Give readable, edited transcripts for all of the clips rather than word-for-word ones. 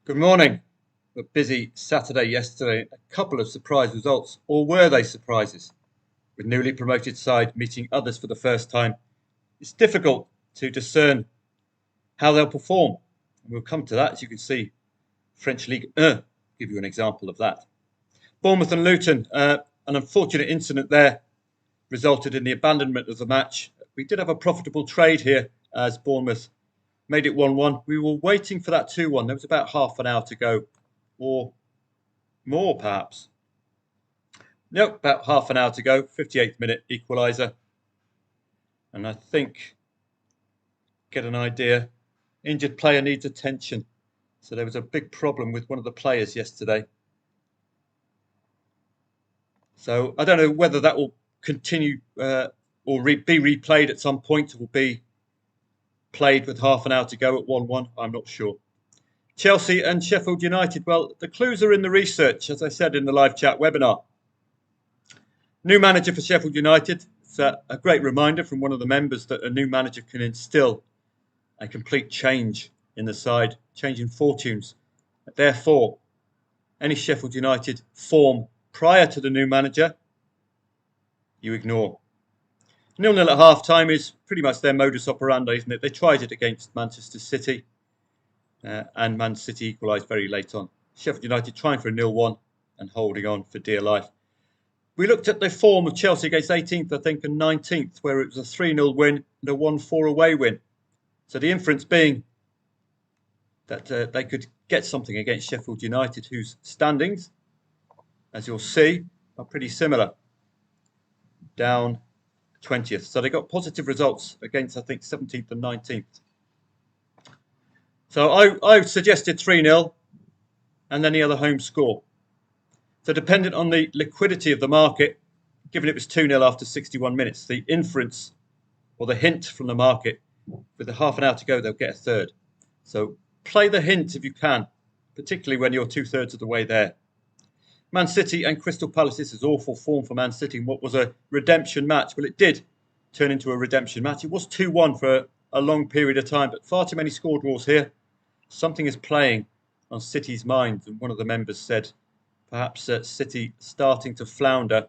Good morning. A busy Saturday yesterday. A couple of surprise results, or were they surprises? With newly promoted side meeting others for the first time, it's difficult to discern how they'll perform. And we'll come to that. As you can see, French League 1 give you an example of that. Bournemouth and Luton, an unfortunate incident there resulted in the abandonment of the match. We did have a profitable trade here as Bournemouth made it 1-1. We were waiting for that 2-1. There was about half an hour to go, or more perhaps. Nope, about half an hour to go. 58th minute equaliser. And I think, get an idea, injured player needs attention. So there was a big problem with one of the players yesterday. So I don't know whether that will continue or be replayed at some point. It will be played with half an hour to go at 1-1. I'm not sure. Chelsea and Sheffield United. Well, the clues are in the research, as I said in the live chat webinar. New manager for Sheffield United. It's a great reminder from one of the members that a new manager can instill a complete change in the side, changing fortunes. Therefore, any Sheffield United form prior to the new manager, you ignore. 0-0 at half-time is pretty much their modus operandi, isn't it? They tried it against Manchester City, and Man City equalised very late on. Sheffield United trying for a 0-1 and holding on for dear life. We looked at the form of Chelsea against 18th, I think, and 19th, where it was a 3-0 win and a 1-4 away win. So the inference being that they could get something against Sheffield United, whose standings, as you'll see, are pretty similar. Down 20th. So they got positive results against, I think, 17th and 19th. So I suggested 3-0 and then the other home score. So dependent on the liquidity of the market, given it was 2-0 after 61 minutes, the inference or the hint from the market, with a half an hour to go, they'll get a third. So play the hint if you can, particularly when you're 2/3 of the way there. Man City and Crystal Palace. This is awful form for Man City in what was a redemption match. Well, it did turn into a redemption match. It was 2-1 for a long period of time, but far too many score draws here. Something is playing on City's mind, and one of the members said perhaps City starting to flounder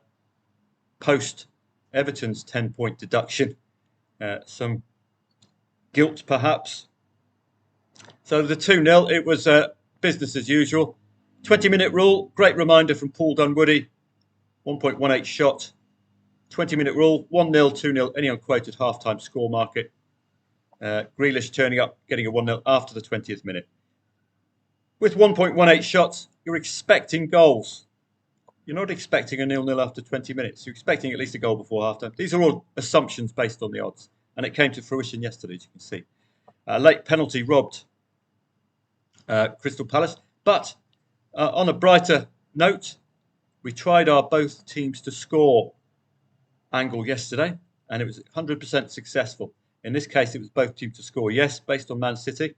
post Everton's 10-point deduction. Some guilt perhaps. So the 2-0, it was business as usual. 20-minute rule, great reminder from Paul Dunwoody. 1.18 shot. 20-minute rule, 1-0, 2-0, any unquoted half-time score market. Grealish turning up, getting a 1-0 after the 20th minute. With 1.18 shots, you're expecting goals. You're not expecting a 0-0 after 20 minutes. You're expecting at least a goal before half-time. These are all assumptions based on the odds. And it came to fruition yesterday, as you can see. Late penalty robbed Crystal Palace. But on a brighter note, we tried our both teams to score angle yesterday, and it was 100% successful. In this case, it was both teams to score, yes, based on Man City.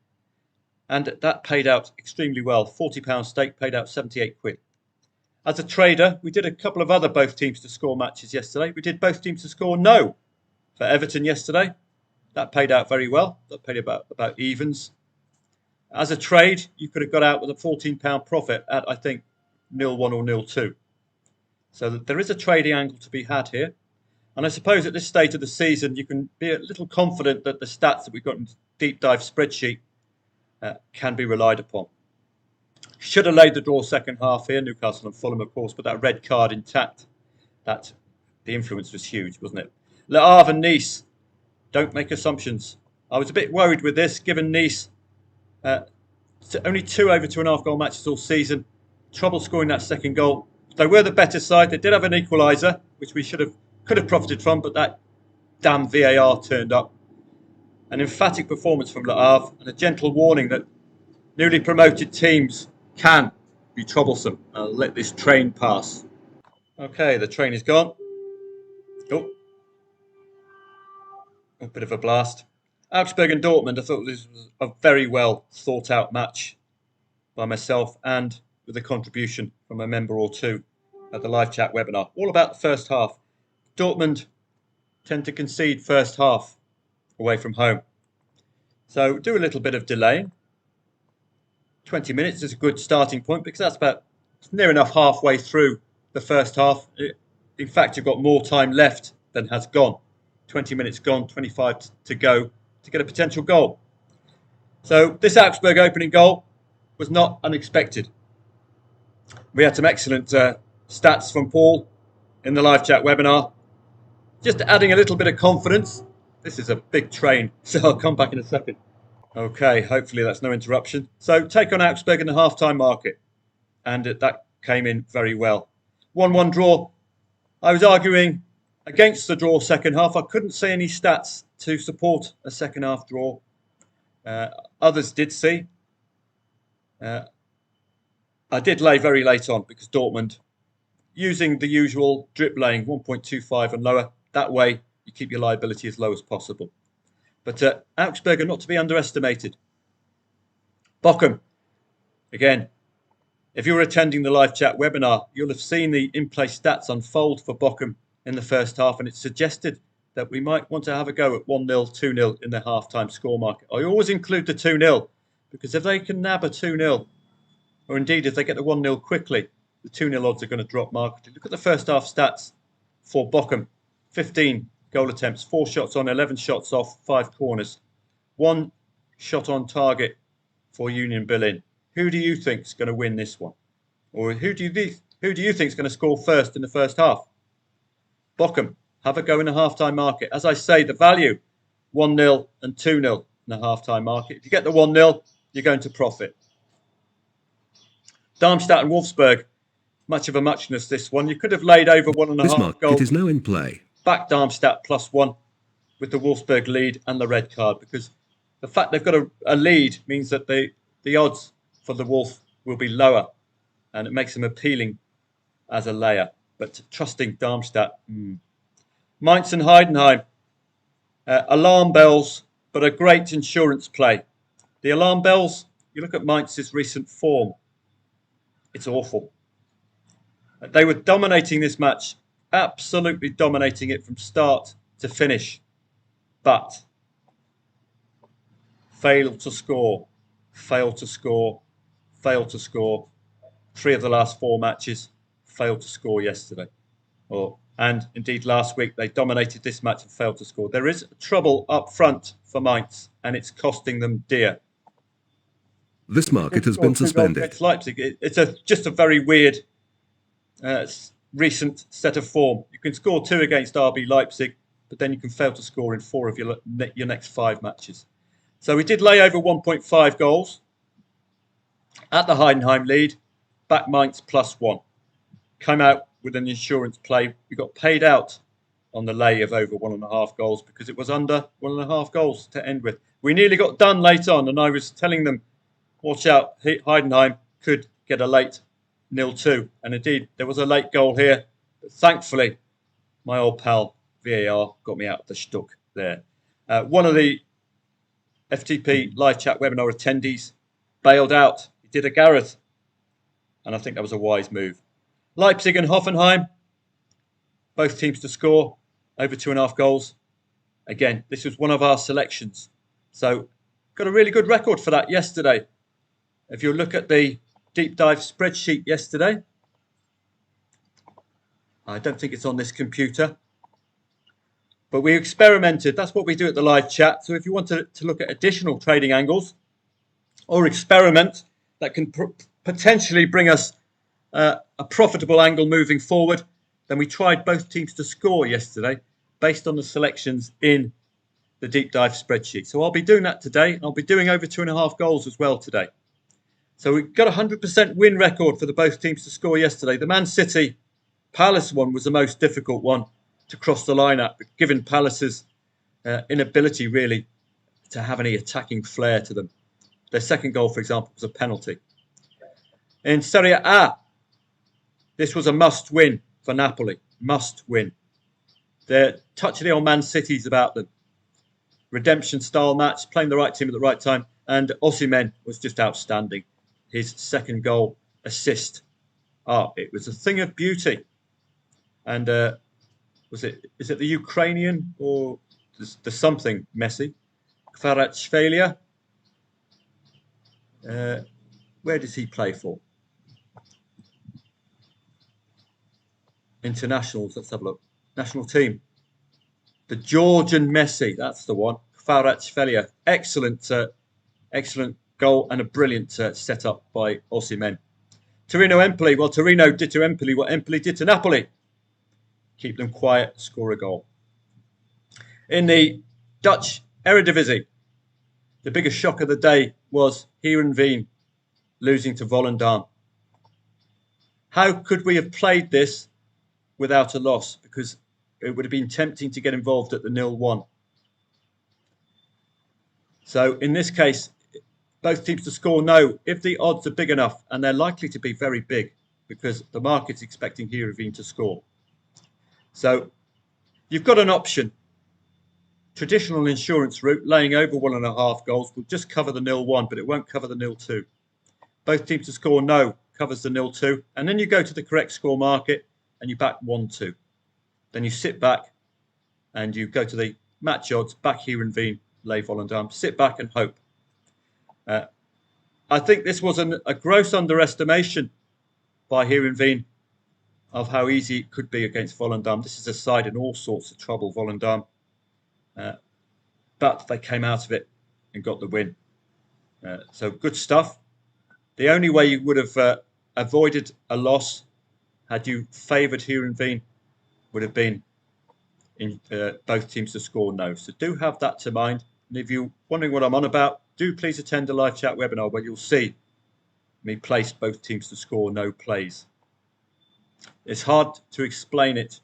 And that paid out extremely well. £40 stake paid out 78 quid. As a trader, we did a couple of other both teams to score matches yesterday. We did both teams to score no for Everton yesterday. That paid out very well. That paid about evens. As a trade, you could have got out with a £14 profit at, I think, 0-1 or 0-2. So there is a trading angle to be had here. And I suppose at this stage of the season, you can be a little confident that the stats that we've got in the deep dive spreadsheet can be relied upon. Should have laid the draw second half here, Newcastle and Fulham, of course, but that red card intact, the influence was huge, wasn't it? Le Havre and Nice, don't make assumptions. I was a bit worried with this, given Nice only 2 over 2.5 goal matches all season. Trouble scoring that second goal. They were the better side. They did have an equaliser, which we could have profited from, but that damn VAR turned up. An emphatic performance from Le Havre and a gentle warning that newly promoted teams can be troublesome. I'll let this train pass. Okay, the train is gone. Oh, a bit of a blast. Augsburg and Dortmund, I thought this was a very well thought out match by myself and with a contribution from a member or two at the live chat webinar. All about the first half. Dortmund tend to concede first half away from home. So do a little bit of delaying. 20 minutes is a good starting point because that's about near enough halfway through the first half. In fact, you've got more time left than has gone. 20 minutes gone, 25 to go to get a potential goal. So this Augsburg opening goal was not unexpected. We had some excellent stats from Paul in the live chat webinar. Just adding a little bit of confidence. This is a big train, so I'll come back in a second. Okay, hopefully that's no interruption. So take on Augsburg in the half-time market. And that came in very well. 1-1 draw. I was arguing against the draw second half. I couldn't see any stats to support a second half draw. Others did see. I did lay very late on because Dortmund, using the usual drip laying 1.25 and lower, that way you keep your liability as low as possible. But Augsburg are not to be underestimated. Bochum, again, if you were attending the live chat webinar, you'll have seen the in-play stats unfold for Bochum in the first half, and it suggested that we might want to have a go at 1-0, 2-0 in the half-time score market. I always include the 2-0 because if they can nab a 2-0, or indeed if they get the 1-0 quickly, the 2-0 odds are going to drop markedly. Look at the first half stats for Bochum. 15 goal attempts, 4 shots on, 11 shots off, 5 corners. 1 shot on target for Union Berlin. Who do you think is going to win this one? Or who do you think is going to score first in the first half? Bochum, have a go in the half-time market. As I say, the value, 1-0 and 2-0 in the half-time market. If you get the 1-0, you're going to profit. Darmstadt and Wolfsburg, much of a muchness this one. You could have laid over 1.5 goals. It is now in play. Back Darmstadt +1 with the Wolfsburg lead and the red card, because the fact they've got a lead means that the odds for the Wolf will be lower, and it makes them appealing as a layer. But trusting Darmstadt. Mainz and Heidenheim, alarm bells, but a great insurance play. The alarm bells, you look at Mainz's recent form, it's awful. They were dominating this match, absolutely dominating it from start to finish, but failed to score, failed to score, failed to score. 3 of the last 4 matches, failed to score yesterday. And indeed last week they dominated this match and failed to score. There is trouble up front for Mainz, and it's costing them dear. This market has been suspended. Leipzig. It's just a very weird recent set of form. You can score 2 against RB Leipzig, but then you can fail to score in 4 of your next 5 matches. So we did lay over 1.5 goals at the Heidenheim lead. Back Mainz +1. Come out with an insurance play. We got paid out on the lay of over 1.5 goals because it was under 1.5 goals to end with. We nearly got done late on, and I was telling them, watch out, Heidenheim could get a late 0-2. And indeed, there was a late goal here. But thankfully, my old pal VAR got me out of the shtuck there. One of the FTP live chat webinar attendees bailed out. He did a Gareth. And I think that was a wise move. Leipzig and Hoffenheim, both teams to score over 2.5 goals. Again, this was one of our selections. So got a really good record for that yesterday. If you look at the deep dive spreadsheet yesterday, I don't think it's on this computer, but we experimented. That's what we do at the live chat. So if you want to look at additional trading angles or experiment that can potentially bring us a profitable angle moving forward, then we tried both teams to score yesterday based on the selections in the deep dive spreadsheet. So I'll be doing that today. I'll be doing over 2.5 goals as well today. So we've got a 100% win record for the both teams to score yesterday. The Man City Palace one was the most difficult one to cross the line at, given Palace's inability really to have any attacking flair to them. Their second goal, for example, was a penalty. In Serie A, this was a must-win for Napoli. Must-win. They're touching on Man City's about them. Redemption-style match, playing the right team at the right time, and Osimhen was just outstanding. His second goal assist. It was a thing of beauty. And is it the Ukrainian or the something Messi? Kvaratskhelia. Where does he play for? Internationals, let's have a look. National team. The Georgian Messi, that's the one. Kvaratskhelia. Excellent goal and a brilliant setup by Osimhen. Torino Empoli. Well, Torino did to Empoli what Empoli did to Napoli. Keep them quiet, score a goal. In the Dutch Eredivisie, the biggest shock of the day was Heerenveen losing to Volendam. How could we have played this without a loss? Because it would have been tempting to get involved at the 0-1. So in this case, both teams to score no, if the odds are big enough, and they're likely to be very big because the market's expecting Heerenveen to score. So you've got an option. Traditional insurance route, laying over 1.5 goals, will just cover the 0-1, but it won't cover the 0-2. Both teams to score no covers the 0-2, and then you go to the correct score market and you back 1-2. Then you sit back and you go to the match odds, back Heerenveen, lay Volendam, sit back and hope. I think this was a gross underestimation by Heerenveen of how easy it could be against Volendam. This is a side in all sorts of trouble, Volendam. But they came out of it and got the win. So good stuff. The only way you would have avoided a loss had you favoured Heerenveen would have been in both teams to score no. So do have that to mind. And if you're wondering what I'm on about, do please attend a live chat webinar where you'll see me place both teams to score no plays. It's hard to explain it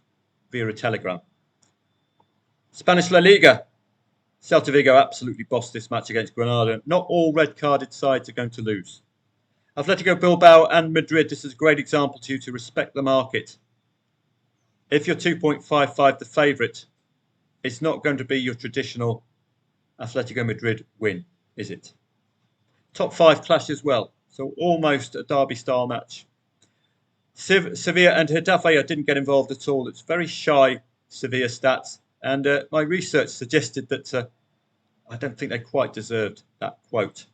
via a telegram. Spanish La Liga. Celta Vigo absolutely bossed this match against Granada. Not all red-carded sides are going to lose. Atletico Bilbao and Madrid, this is a great example to you to respect the market. If you're 2.55 the favourite, it's not going to be your traditional Atletico Madrid win, is it? Top 5 clash as well, so almost a derby-style match. Sevilla and Getafe, I didn't get involved at all. It's very shy Sevilla stats, and my research suggested that I don't think they quite deserved that quote.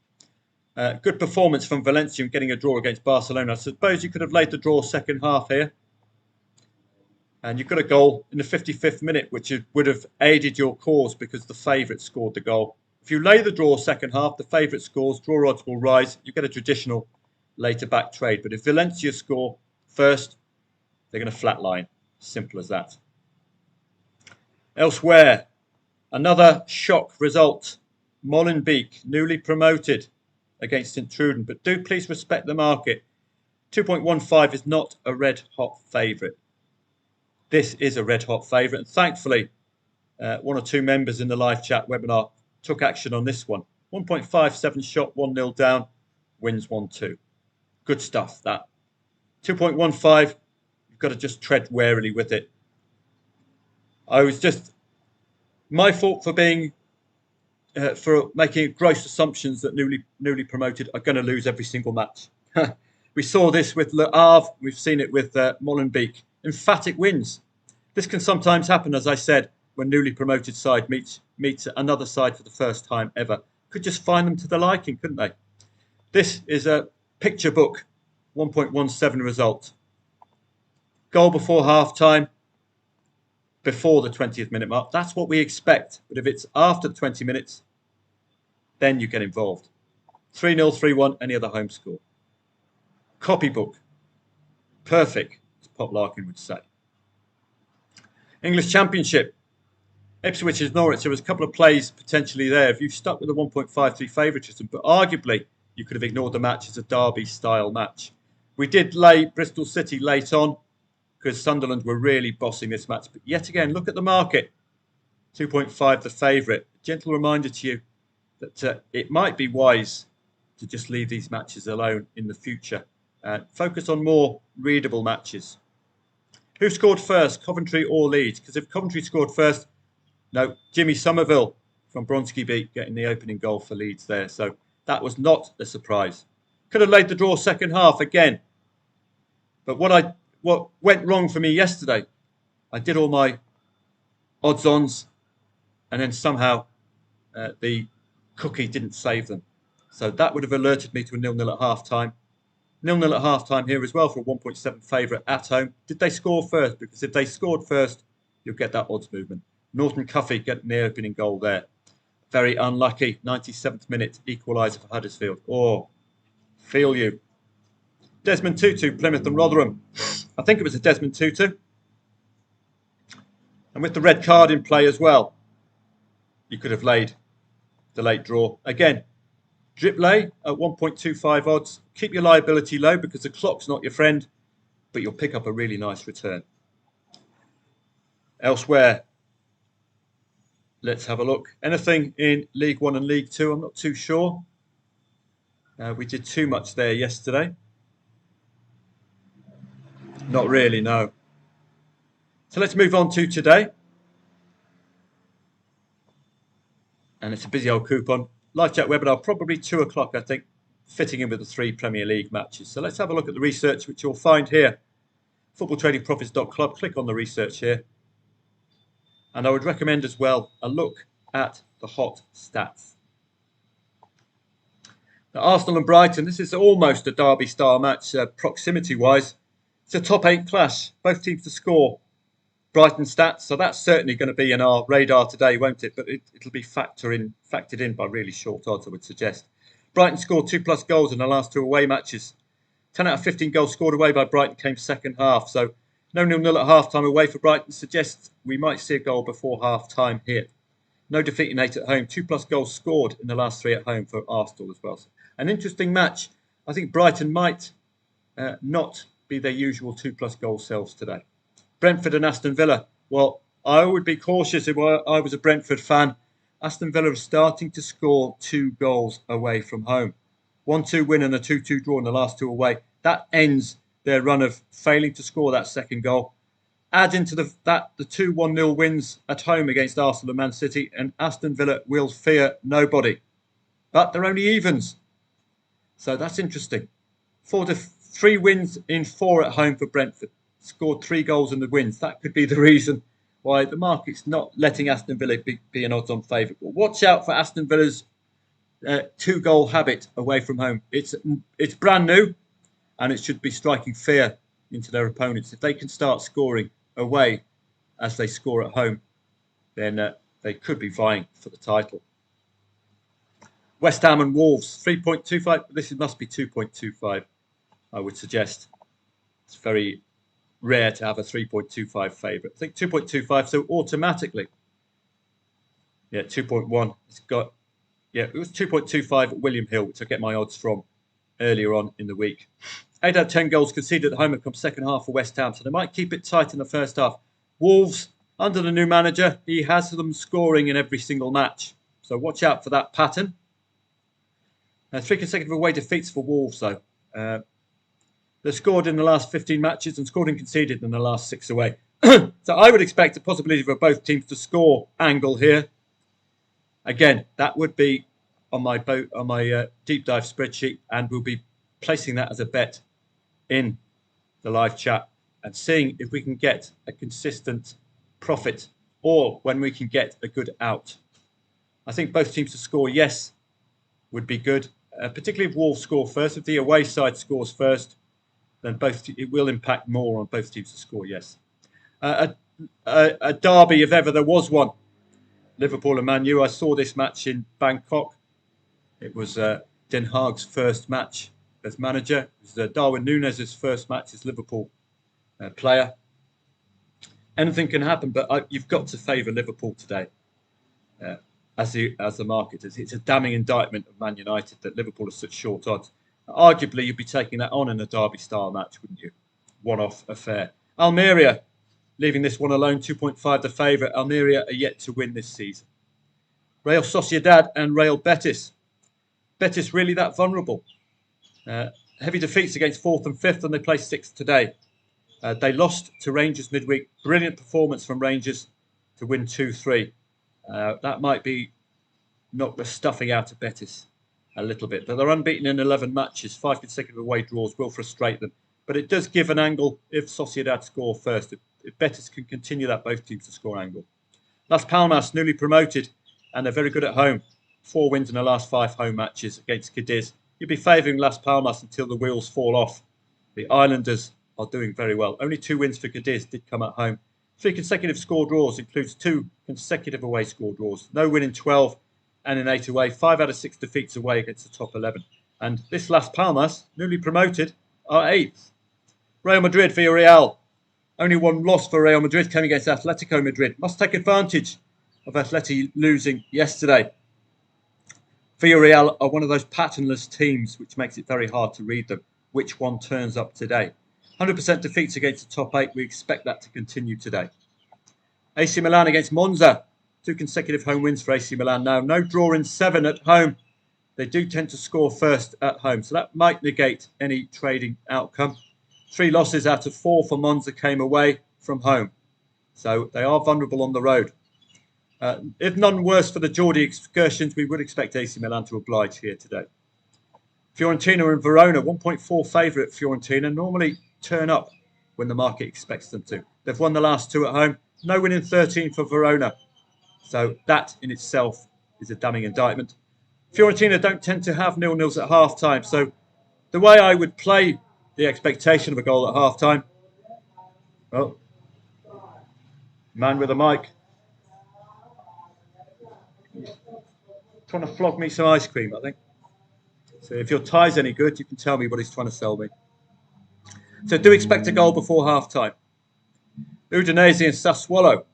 Good performance from Valencia in getting a draw against Barcelona. I suppose you could have laid the draw second half here. And you've got a goal in the 55th minute, which would have aided your cause because the favourite scored the goal. If you lay the draw second half, the favourite scores, draw odds will rise. You get a traditional later back trade. But if Valencia score first, they're going to flatline. Simple as that. Elsewhere, another shock result. Molenbeek, newly promoted against St Truden. But do please respect the market. 2.15 is not a red-hot favourite. This is a red-hot favourite. And thankfully, one or two members in the live chat webinar took action on this one. 1.57 shot, 1-0 down, wins 1-2. Good stuff, that. 2.15, you've got to just tread warily with it. I was just... My fault for being... for making gross assumptions that newly promoted are going to lose every single match. We saw this with Le Havre. We've seen it with Molenbeek. Emphatic wins. This can sometimes happen, as I said, when newly promoted side meets another side for the first time ever. Could just find them to their liking, couldn't they? This is a picture book 1.17 result. Goal before half-time, before the 20th minute mark. That's what we expect. But if it's after the 20 minutes, then you get involved. 3-0, 3-1, any other home score. Copybook. Perfect, as Pop Larkin would say. English Championship. Ipswich is Norwich. There was a couple of plays potentially there. If you stuck with the 1.53 favouritism, but arguably you could have ignored the match as a derby-style match. We did lay Bristol City late on because Sunderland were really bossing this match. But yet again, look at the market. 2.5 the favourite. Gentle reminder to you that it might be wise to just leave these matches alone in the future. Focus on more readable matches. Who scored first, Coventry or Leeds? Because if Coventry scored first, no, Jimmy Somerville from Bronski Beat getting the opening goal for Leeds there. So that was not a surprise. Could have laid the draw second half again. But what went wrong for me yesterday, I did all my odds-ons and then somehow the cookie didn't save them. So that would have alerted me to a 0-0 at half-time. 0-0 at half-time here as well for a 1.7 favourite at home. Did they score first? Because if they scored first, you'll get that odds movement. Norton Cuffy getting the opening goal there. Very unlucky. 97th minute equaliser for Huddersfield. Oh, feel you. Desmond Tutu, Plymouth and Rotherham. I think it was a Desmond Tutu. And with the red card in play as well, you could have laid the late draw. Again, drip lay at 1.25 odds. Keep your liability low because the clock's not your friend, but you'll pick up a really nice return. Elsewhere, let's have a look. Anything in League One and League Two? I'm not too sure. We did too much there yesterday. Not really, no. So let's move on to today. And it's a busy old coupon. Live chat webinar, probably 2 o'clock, I think, fitting in with the 3 Premier League matches. So let's have a look at the research, which you'll find here. Footballtradingprofits.club. Click on the research here. And I would recommend as well a look at the hot stats. Now, Arsenal and Brighton, this is almost a derby-style match proximity-wise. It's a top 8 clash. Both teams to score. Brighton stats, so that's certainly going to be in our radar today, won't it? But it'll be factored in by really short odds, I would suggest. Brighton scored 2+ goals in the last 2 away matches. 10 out of 15 goals scored away by Brighton came second half. So no 0-0 at half-time away for Brighton suggests we might see a goal before half-time here. No defeat in 8 at home. 2+ goals scored in the last 3 at home for Arsenal as well. So an interesting match. I think Brighton might not be their usual 2+ goal selves today. Brentford and Aston Villa. Well, I would be cautious if I was a Brentford fan. Aston Villa are starting to score 2 goals away from home. 1-2 win and a 2-2 draw in the last 2 away. That ends their run of failing to score that second goal. Add into the 2-1-0 wins at home against Arsenal and Man City, and Aston Villa will fear nobody. But they're only evens. So that's interesting. 3 wins in 4 at home for Brentford. Scored 3 goals in the wins. That could be the reason why the market's not letting Aston Villa be an odds-on favourite. But watch out for Aston Villa's 2-goal habit away from home. It's brand new, and it should be striking fear into their opponents. If they can start scoring away as they score at home, then they could be vying for the title. West Ham and Wolves, 3.25. This must be 2.25, I would suggest. It's very rare to have a 3.25 favourite. I think 2.25, so automatically. Yeah, 2.1. It's got, yeah, it was 2.25 at William Hill, which I get my odds from earlier on in the week. 8 out of 10 goals conceded at home have come second half for West Ham, so they might keep it tight in the first half. Wolves, under the new manager, he has them scoring in every single match. So watch out for that pattern. 3 consecutive away defeats for Wolves, though. They've scored in the last 15 matches and scored and conceded in the last 6 away. So I would expect a possibility for both teams to score angle here. Again, that would be on my deep dive spreadsheet, and we'll be placing that as a bet in the live chat and seeing if we can get a consistent profit or when we can get a good out. I think both teams to score, yes, would be good, particularly if Wolves score first. If the away side scores first, then it will impact more on both teams to score, yes. A derby, if ever there was one, Liverpool and Man U. I saw this match in Bangkok. It was Den Haag's first match as manager. It was Darwin Núñez's first match as Liverpool player. Anything can happen, but you've got to favour Liverpool today as the market is. It's a damning indictment of Man United that Liverpool are such short odds. Arguably, you'd be taking that on in a derby-style match, wouldn't you? One-off affair. Almeria, leaving this one alone, 2.5 the favourite. Almeria are yet to win this season. Real Sociedad and Real Betis. Betis really that vulnerable. Heavy defeats against 4th and 5th, and they placed 6th today. They lost to Rangers midweek. Brilliant performance from Rangers to win 2-3. That might be knock the stuffing out of Betis a little bit. But they're unbeaten in 11 matches. 5 consecutive away draws will frustrate them. But it does give an angle if Sociedad score first. If Betis can continue that, both teams to score angle. Las Palmas, newly promoted, and they're very good at home. 4 wins in the last 5 home matches against Cadiz. You'd be favouring Las Palmas until the wheels fall off. The Islanders are doing very well. Only 2 wins for Cadiz did come at home. 3 consecutive score draws includes 2 consecutive away score draws. No win in 12 and in 8 away. 5 out of 6 defeats away against the top 11. And this Las Palmas, newly promoted, are 8th. Real Madrid, Villarreal. Only 1 loss for Real Madrid, came against Atletico Madrid. Must take advantage of Atleti losing yesterday. Villarreal are one of those patternless teams which makes it very hard to read them. Which one turns up today? 100% defeats against the top 8. We expect that to continue today. AC Milan against Monza. 2 consecutive home wins for AC Milan now. No draw in 7 at home. They do tend to score first at home, so that might negate any trading outcome. 3 losses out of 4 for Monza came away from home. So they are vulnerable on the road. If none worse for the Geordie excursions, we would expect AC Milan to oblige here today. Fiorentina and Verona, 1.4 favourite Fiorentina, normally turn up when the market expects them to. They've won the last 2 at home. No win in 13 for Verona. So that in itself is a damning indictment. Fiorentina don't tend to have 0-0s at half-time. So the way I would play the expectation of a goal at half-time. Oh, man with a mic. Trying to flog me some ice cream, I think. So if your tie's any good, you can tell me what he's trying to sell me. So do expect a goal before half-time. Udinese and Sassuolo.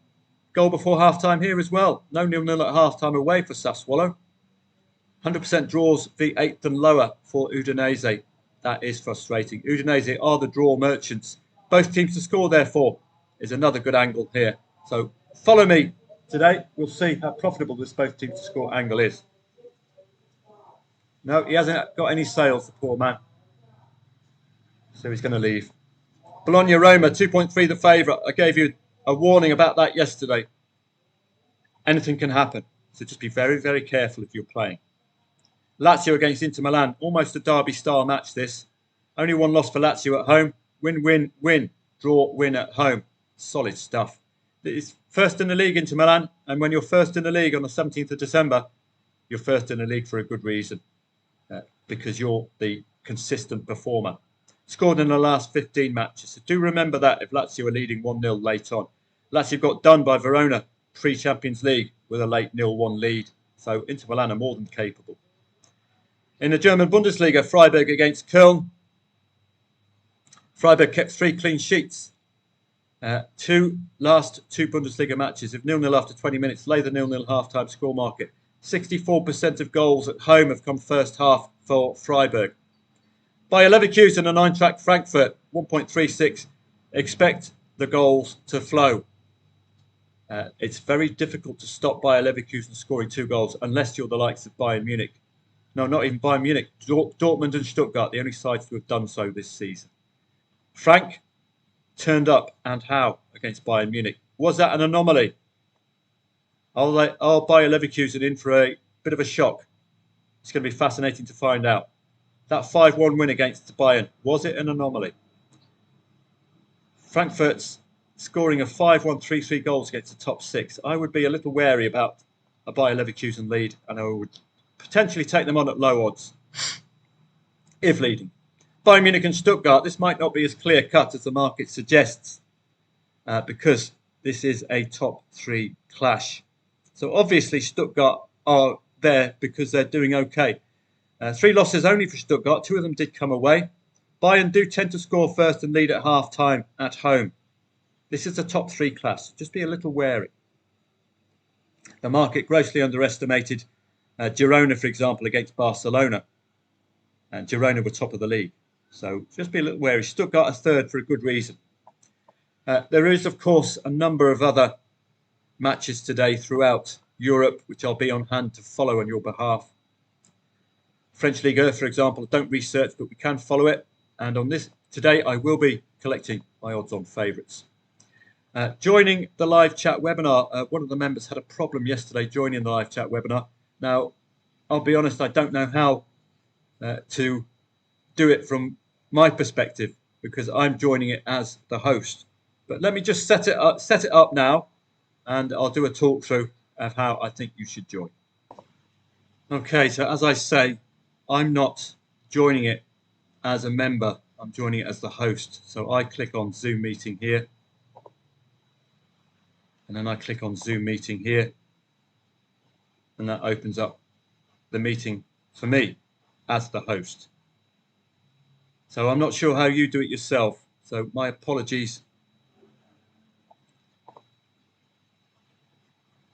Goal before half-time here as well. No 0-0 at half-time away for Sassuolo. 100% draws the 8th and lower for Udinese. That is frustrating. Udinese are the draw merchants. Both teams to score, therefore, is another good angle here. So follow me today. We'll see how profitable this both teams to score angle is. No, he hasn't got any sales, the poor man. So he's going to leave. Bologna-Roma, 2.3 the favourite. I gave you a warning about that yesterday. Anything can happen. So just be very, very careful if you're playing. Lazio against Inter Milan. Almost a derby-style match, this. Only 1 loss for Lazio at home. Win, win, win. Draw, win at home. Solid stuff. It's first in the league, Inter Milan. And when you're first in the league on the 17th of December, you're first in the league for a good reason. Because you're the consistent performer. Scored in the last 15 matches. So do remember that if Lazio are leading 1-0 late on. Lazio got done by Verona pre-Champions League with a late 0-1 lead. So Inter Milan are more than capable. In the German Bundesliga, Freiburg against Köln. Freiburg kept 3 clean sheets. Last two Bundesliga matches. If 0-0 after 20 minutes, lay the 0-0 half-time score market. 64% of goals at home have come first half for Freiburg. Bayer Leverkusen and Eintracht Frankfurt, 1.36. Expect the goals to flow. It's very difficult to stop Bayer Leverkusen scoring 2 goals unless you're the likes of Bayern Munich. No, not even Bayern Munich. Dortmund and Stuttgart, the only sides to have done so this season. Frank turned up, and how, against Bayern Munich. Was that an anomaly? Are Bayer Leverkusen in for a bit of a shock? It's going to be fascinating to find out. That 5-1 win against Bayern, was it an anomaly? Frankfurt's scoring of 5-1, 3-3 goals against the top 6. I would be a little wary about a Bayer Leverkusen lead, and I would potentially take them on at low odds, if leading. Bayern Munich and Stuttgart, this might not be as clear-cut as the market suggests, because this is a top 3 clash. So obviously Stuttgart are there because they're doing okay. 3 losses only for Stuttgart. 2 of them did come away. Bayern do tend to score first and lead at half-time at home. This is a top 3 class. Just be a little wary. The market grossly underestimated Girona, for example, against Barcelona. And Girona were top of the league. So just be a little wary. Stuttgart are third for a good reason. There is, of course, a number of other matches today throughout Europe, which I'll be on hand to follow on your behalf. French Ligue 1, for example, don't research, but we can follow it. And on this today, I will be collecting my odds on favourites. Joining the live chat webinar, one of the members had a problem yesterday joining the live chat webinar. Now, I'll be honest, I don't know how to do it from my perspective because I'm joining it as the host. But let me just set it up now, and I'll do a talk through of how I think you should join. Okay, so as I say, I'm not joining it as a member. I'm joining it as the host. So I click on Zoom meeting here. And then I click on Zoom meeting here. And that opens up the meeting for me as the host. So I'm not sure how you do it yourself. So my apologies.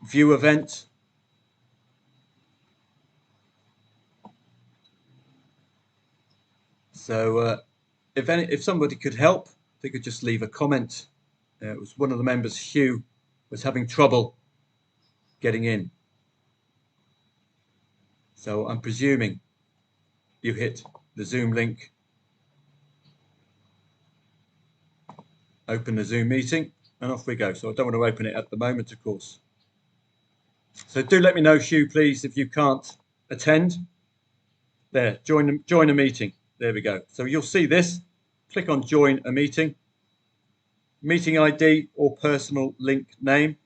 View event. So if somebody could help, they could just leave a comment. It was one of the members, Hugh, was having trouble getting in. So I'm presuming you hit the Zoom link, open the Zoom meeting, and off we go. So I don't want to open it at the moment, of course. So do let me know, Hugh, please, if you can't attend. There, join a meeting. There we go. So you'll see this. Click on join a meeting. Meeting ID or personal link name.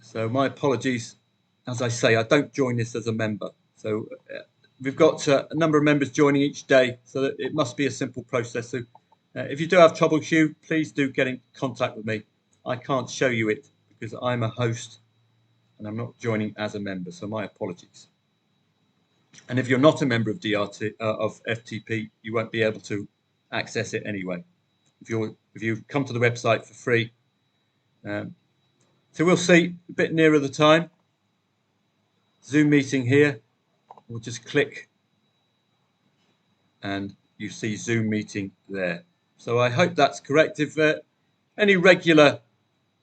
So my apologies. As I say, I don't join this as a member. So we've got a number of members joining each day, so that it must be a simple process. So if you do have trouble, Hugh, please do get in contact with me. I can't show you it because I'm a host and I'm not joining as a member, so my apologies. And if you're not a member of DRT of FTP, you won't be able to access it anyway. If you come to the website for free. So we'll see a bit nearer the time. Zoom meeting here. We'll just click and you see Zoom meeting there. So I hope that's correct. If any regular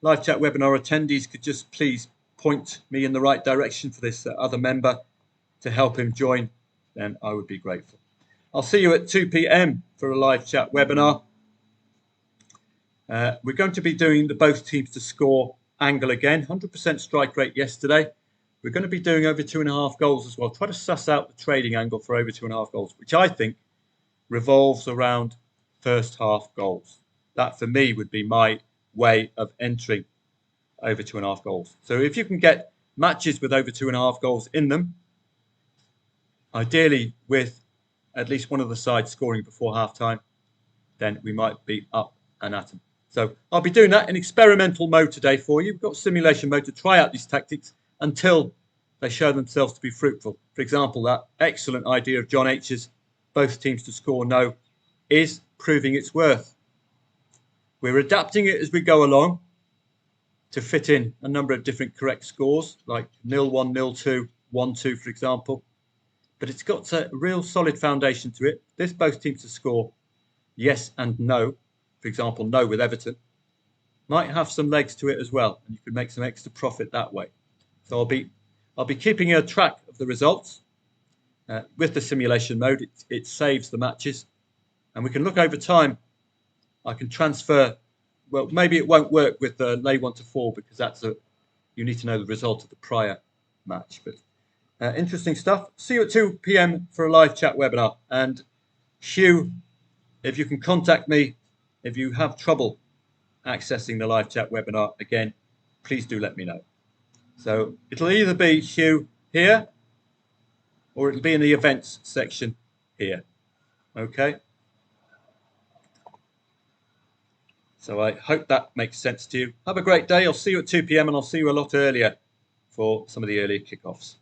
live chat webinar attendees could just please point me in the right direction for this other member to help him join, then I would be grateful. I'll see you at 2 p.m. for a live chat webinar. We're going to be doing the both teams to score angle again. 100% strike rate yesterday. We're going to be doing over 2.5 goals as well. Try to suss out the trading angle for over 2.5 goals, which I think revolves around first half goals. That for me would be my way of entering over 2.5 goals. So if you can get matches with over 2.5 goals in them, ideally with at least one of the sides scoring before half time, then we might be up and at them. So I'll be doing that in experimental mode today for you. We've got simulation mode to try out these tactics until they show themselves to be fruitful. For example, that excellent idea of John H's both teams to score no is proving its worth. We're adapting it as we go along to fit in a number of different correct scores, like 0-1, 0-2, 1-2, for example. But it's got a real solid foundation to it. This both teams to score yes and no, for example, no with Everton, might have some legs to it as well, and you could make some extra profit that way. So I'll be keeping a track of the results with the simulation mode. It saves the matches, and we can look over time. I can transfer. Well, maybe it won't work with the lay 1-4 because you need to know the result of the prior match. But interesting stuff. See you at 2 p.m. for a live chat webinar. And Hugh, if you can contact me if you have trouble accessing the live chat webinar again, please do let me know. So it'll either be Hugh here or it'll be in the events section here. Okay. So I hope that makes sense to you. Have a great day. I'll see you at 2 p.m. and I'll see you a lot earlier for some of the earlier kickoffs.